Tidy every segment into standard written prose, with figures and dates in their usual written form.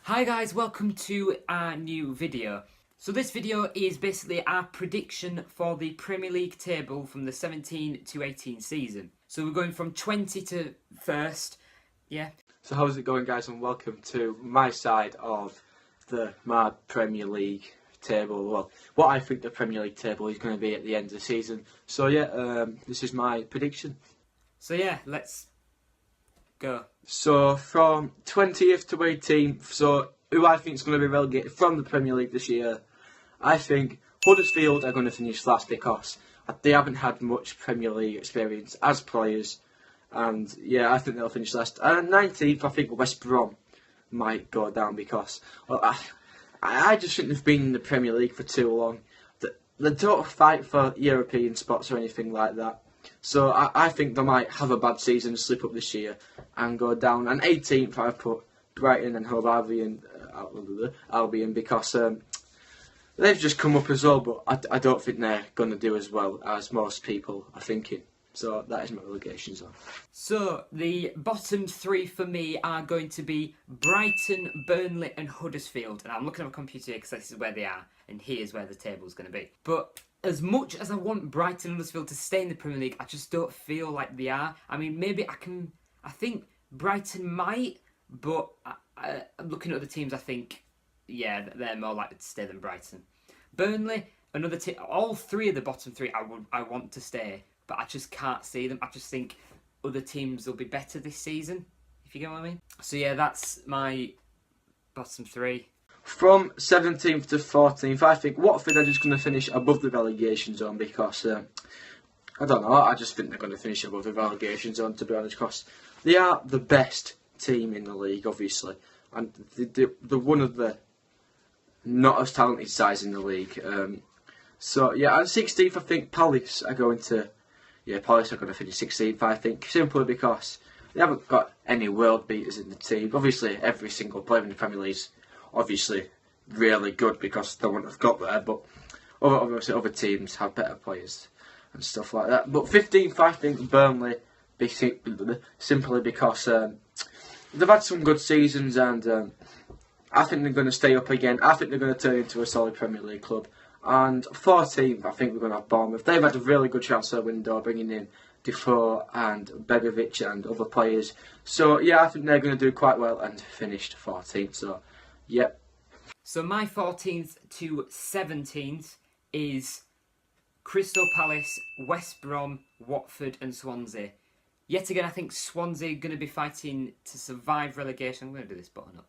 Hi guys, welcome to our new video. So this video is basically our prediction for the Premier League table from the 17 to 18 season. So we're going from 20 to 1st, yeah. So how's it going, guys, and welcome to my side of my Premier League table. Well, what I think the Premier League table is going to be at the end of the season. So yeah, this is my prediction. So yeah, let's go. So from 20th to 18th, so who I think is going to be relegated from the Premier League this year, I think Huddersfield are going to finish last because they haven't had much Premier League experience as players. And yeah, I think they'll finish last. And 19th, I think West Brom might go down because I just think they've been in the Premier League for too long. They don't fight for European spots or anything like that. So I think they might have a bad season, slip up this year, and go down. And 18th, I've put Brighton and Hove Albion because they've just come up as well, but I don't think they're going to do as well as most people are thinking. So that is my relegation zone. So the bottom three for me are going to be Brighton, Burnley and Huddersfield. And I'm looking at my computer because this is where they are, and here's where the table's going to be. But as much as I want Brighton and Huddersfield to stay in the Premier League, I just don't feel like they are. I mean, maybe I think Brighton might, but looking at other teams, I think, yeah, they're more likely to stay than Brighton. Burnley, another team, all three of the bottom three I want to stay, but I just can't see them. I just think other teams will be better this season, if you get what I mean. So yeah, that's my bottom three. From 17th to 14th, I think Watford are just going to finish above the relegation zone because, I don't know, I just think they're going to finish above the relegation zone, to be honest, because they are the best team in the league, obviously, and they're one of the not as talented sides in the league. So yeah, and 16th, I think Palace are going to finish 16th, I think, simply because they haven't got any world beaters in the team. Obviously, every single player in the Premier League is obviously really good because they wouldn't have got there, but obviously other teams have better players and stuff like that. But 15th, I think Burnley, simply because they've had some good seasons, and I think they're going to stay up again. I think they're going to turn into a solid Premier League club. And 14th, I think we're going to have Bournemouth. They've had a really good transfer window, bringing in Defoe and Begovic and other players. So yeah, I think they're going to do quite well and finished 14th. So yep. So my 14th to 17th is Crystal Palace, West Brom, Watford and Swansea. Yet again, I think Swansea are going to be fighting to survive relegation. I'm going to do this button up.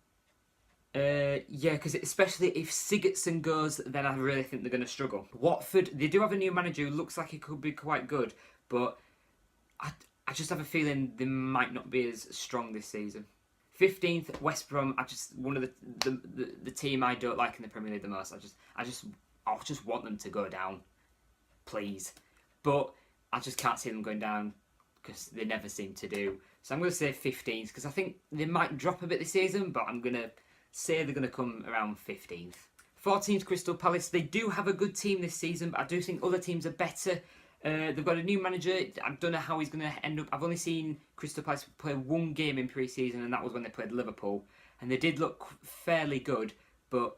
Yeah, because especially if Sigurdsson goes, then I really think they're going to struggle. Watford, they do have a new manager who looks like he could be quite good, but I just have a feeling they might not be as strong this season. 15th, West Brom. One of the team I don't like in the Premier League the most. I just want them to go down, please. But I just can't see them going down because they never seem to do. So I'm going to say 15th because I think they might drop a bit this season, but I'm going to say they're going to come around 15th. 14th, Crystal Palace. They do have a good team this season, but I do think other teams are better. They've got a new manager. I don't know how he's going to end up. I've only seen Crystal Palace play one game in pre-season, and that was when they played Liverpool. And they did look fairly good, but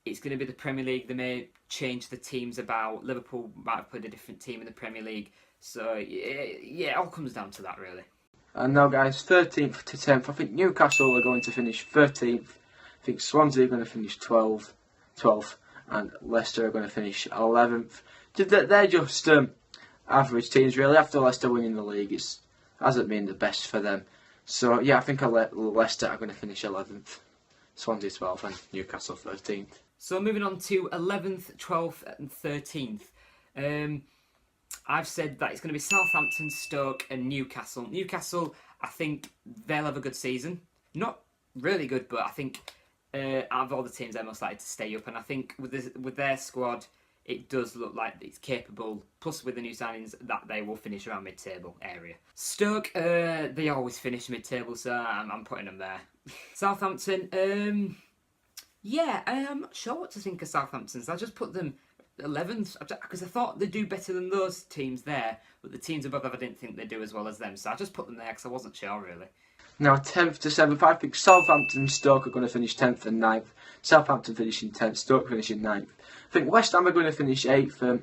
it's going to be the Premier League. They may change the teams about. Liverpool might have played a different team in the Premier League. So, yeah, it all comes down to that, really. And now, guys, 13th to 10th, I think Newcastle are going to finish 13th. I think Swansea are going to finish 12th, and Leicester are going to finish 11th. They're just average teams, really. After Leicester winning the league, it hasn't been the best for them. So, yeah, I think Leicester are going to finish 11th, Swansea 12th, and Newcastle 13th. So, moving on to 11th, 12th, and 13th. I've said that it's going to be Southampton, Stoke and Newcastle. Newcastle, I think they'll have a good season. Not really good, but I think out of all the teams, they're most likely to stay up. And I think with their squad, it does look like it's capable, plus with the new signings, that they will finish around mid-table area. Stoke, they always finish mid-table, so I'm putting them there. Southampton, yeah, I'm not sure what to think of Southampton's. I just put them 11th, because I thought they'd do better than those teams there, but the teams above them I didn't think they'd do as well as them, so I just put them there because I wasn't sure really. Now 10th to 7th, I think Southampton and Stoke are going to finish 10th and 9th. Southampton finishing 10th, Stoke finishing 9th. I think West Ham are going to finish 8th. I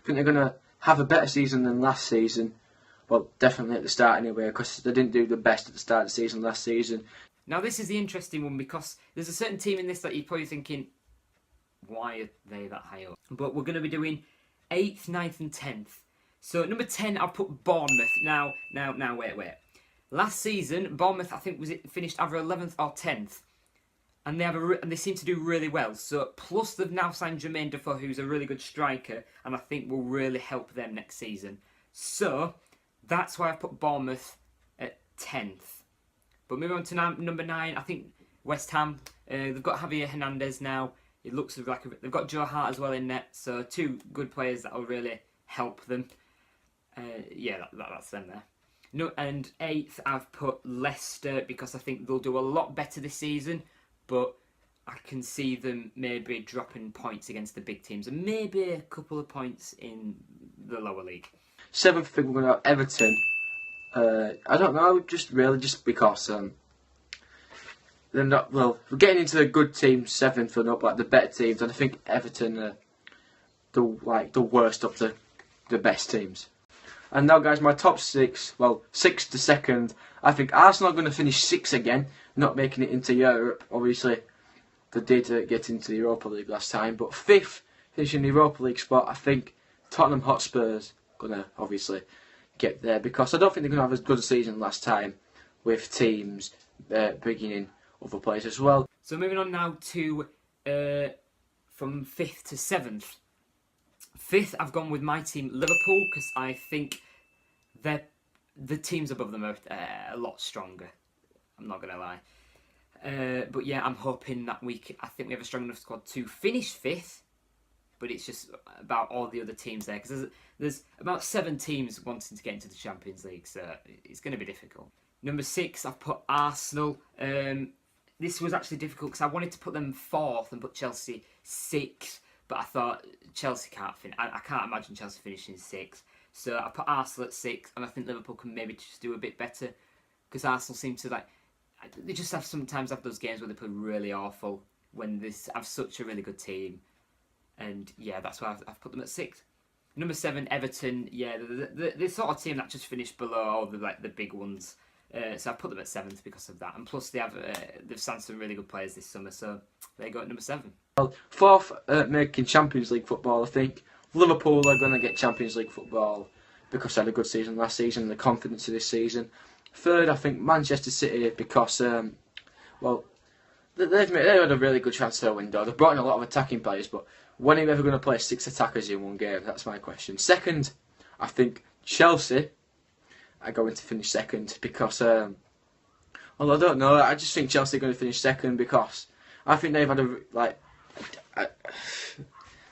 think they're going to have a better season than last season. Well, definitely at the start anyway, because they didn't do the best at the start of the season last season. Now this is the interesting one, because there's a certain team in this that you're probably thinking, why are they that high up? But we're going to be doing 8th, 9th and 10th. So number 10, I'll put Bournemouth. Now, wait. Last season, Bournemouth, I think, finished either 11th or 10th. And they seem to do really well. So, plus they've now signed Jermaine Defoe, who's a really good striker, and I think will really help them next season. So, that's why I've put Bournemouth at 10th. But moving on to number 9, I think West Ham. They've got Javier Hernandez now. It looks like they've got Joe Hart as well in net. So, 2 good players that will really help them. That's them there. No, and 8th, I've put Leicester, because I think they'll do a lot better this season. But I can see them maybe dropping points against the big teams, and maybe a couple of points in the lower league. 7th, I think we're going to have Everton. I don't know, just because they're not, well, we're getting into the good teams, 7th and up, like the better teams, and I think Everton are the worst of the best teams. And now, guys, my top 6, well, 6th to 2nd, I think Arsenal are going to finish 6th again, not making it into Europe. Obviously, they did get into the Europa League last time, but 5th, finishing the Europa League spot, I think Tottenham Hotspur's going to obviously get there, because I don't think they're going to have as good a season last time with teams bringing in other players as well. So moving on now to from 5th to 7th. 5th, I've gone with my team, Liverpool, because I think the teams above them are a lot stronger. I'm not going to lie. But yeah, I'm hoping that I think we have a strong enough squad to finish 5th, but it's just about all the other teams there, because there's about 7 teams wanting to get into the Champions League, so it's going to be difficult. Number 6, I've put Arsenal. This was actually difficult because I wanted to put them 4th and put Chelsea 6th, but I thought Chelsea can't finish. I can't imagine Chelsea finishing 6th. So I put Arsenal at 6th, and I think Liverpool can maybe just do a bit better, because Arsenal seem to they just sometimes have those games where they play really awful when they have such a really good team. And yeah, that's why I've put them at 6th. Number 7, Everton. Yeah, the sort of team that just finished below all the big ones. So I put them at 7th because of that. And plus they've signed some really good players this summer, so they go at number 7. Well, 4th, making Champions League football, I think. Liverpool are going to get Champions League football because they had a good season last season and the confidence of this season. 3rd, I think Manchester City, because they've had a really good transfer window. They've brought in a lot of attacking players, but when are you ever going to play 6 attackers in one game? That's my question. 2nd, I think Chelsea are going to finish 2nd because, I don't know. I just think Chelsea are going to finish 2nd because I think they've had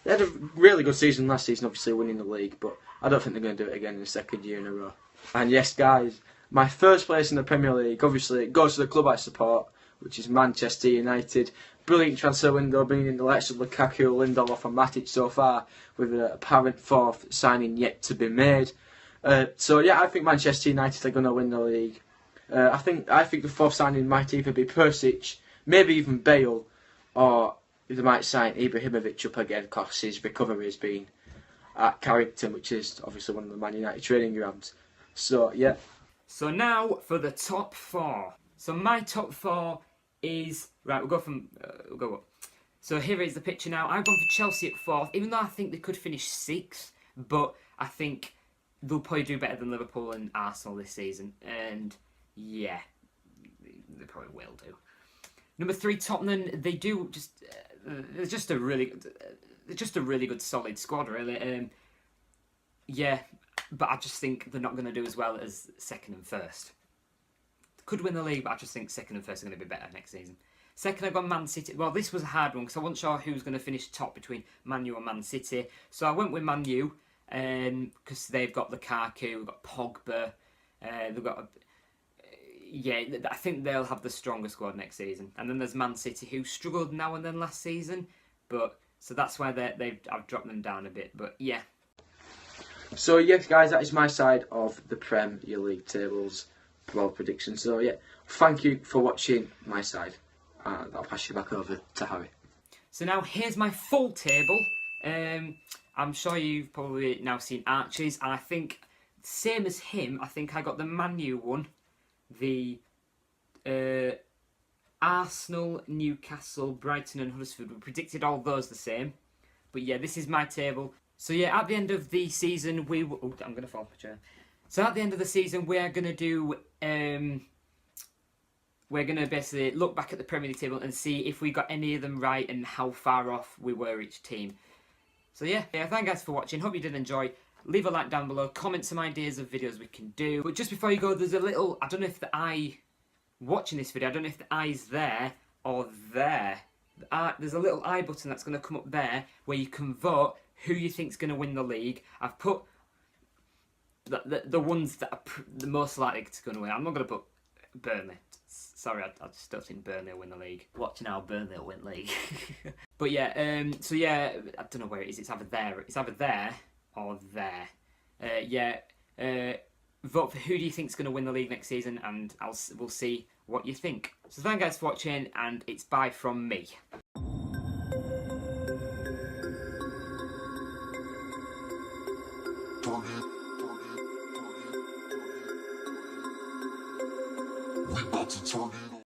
they had a really good season last season, obviously winning the league, but I don't think they're going to do it again in the 2nd year in a row. And yes, guys, my first place in the Premier League, obviously, it goes to the club I support, which is Manchester United. Brilliant transfer window, bringing in the likes of Lukaku, Lindelof and Matic so far, with an apparent 4th signing yet to be made. So yeah, I think Manchester United are going to win the league. I think the 4th signing might either be Perisic, maybe even Bale, or they might sign Ibrahimovic up again because his recovery has been at Carrington, which is obviously one of the Man United training grounds. So yeah. So now for the top 4. So my top 4 is right. We'll go up. So here is the picture now. I've gone for Chelsea at 4th, even though I think they could finish 6th, but I think they'll probably do better than Liverpool and Arsenal this season. And yeah, they probably will do. Number 3, Tottenham. They do just. They're just a really good solid squad, really. Yeah, but I just think they're not going to do as well as 2nd and 1st. Could win the league, but I just think 2nd and 1st are going to be better next season. 2nd, I've gone Man City. Well, this was a hard one because I wasn't sure who was going to finish top between Man U and Man City. So I went with Man U because they've got Lukaku, they've got Pogba, they've got. I think they'll have the stronger squad next season. And then there's Man City, who struggled now and then last season, so that's why I've dropped them down a bit. But yeah. So yes, guys, that is my side of the Premier League tables. Well, prediction. So yeah, thank you for watching my side. And I'll pass you back over to Harry. So now here's my full table. I'm sure you've probably now seen Archie's. I think, same as him, I think I got the Man U one. The Arsenal, Newcastle, Brighton and Huddersfield. We predicted all those the same. But yeah, this is my table. So yeah, at the end of the season, I'm going to fall off my chair. So at the end of the season, we are going to do... we're going to basically look back at the Premier League table and see if we got any of them right and how far off we were each team. So yeah, thank you guys for watching. Hope you did enjoy. Leave a like down below. Comment some ideas of videos we can do. But just before you go, there's a little... I don't know if the eye... Watching this video, I don't know if the eye's there or there. There's a little eye button that's going to come up there where you can vote who you think's going to win the league. I've put the ones that are the most likely to go and win. I'm not going to put Burnley. Sorry, I just don't think Burnley will win the league. Watch now, Burnley will win the league. But yeah, so yeah, I don't know where it is. It's either there or there. Vote for who do you think's going to win the league next season, and we'll see what you think. So thank you guys for watching, and it's bye from me. We about to turn it on.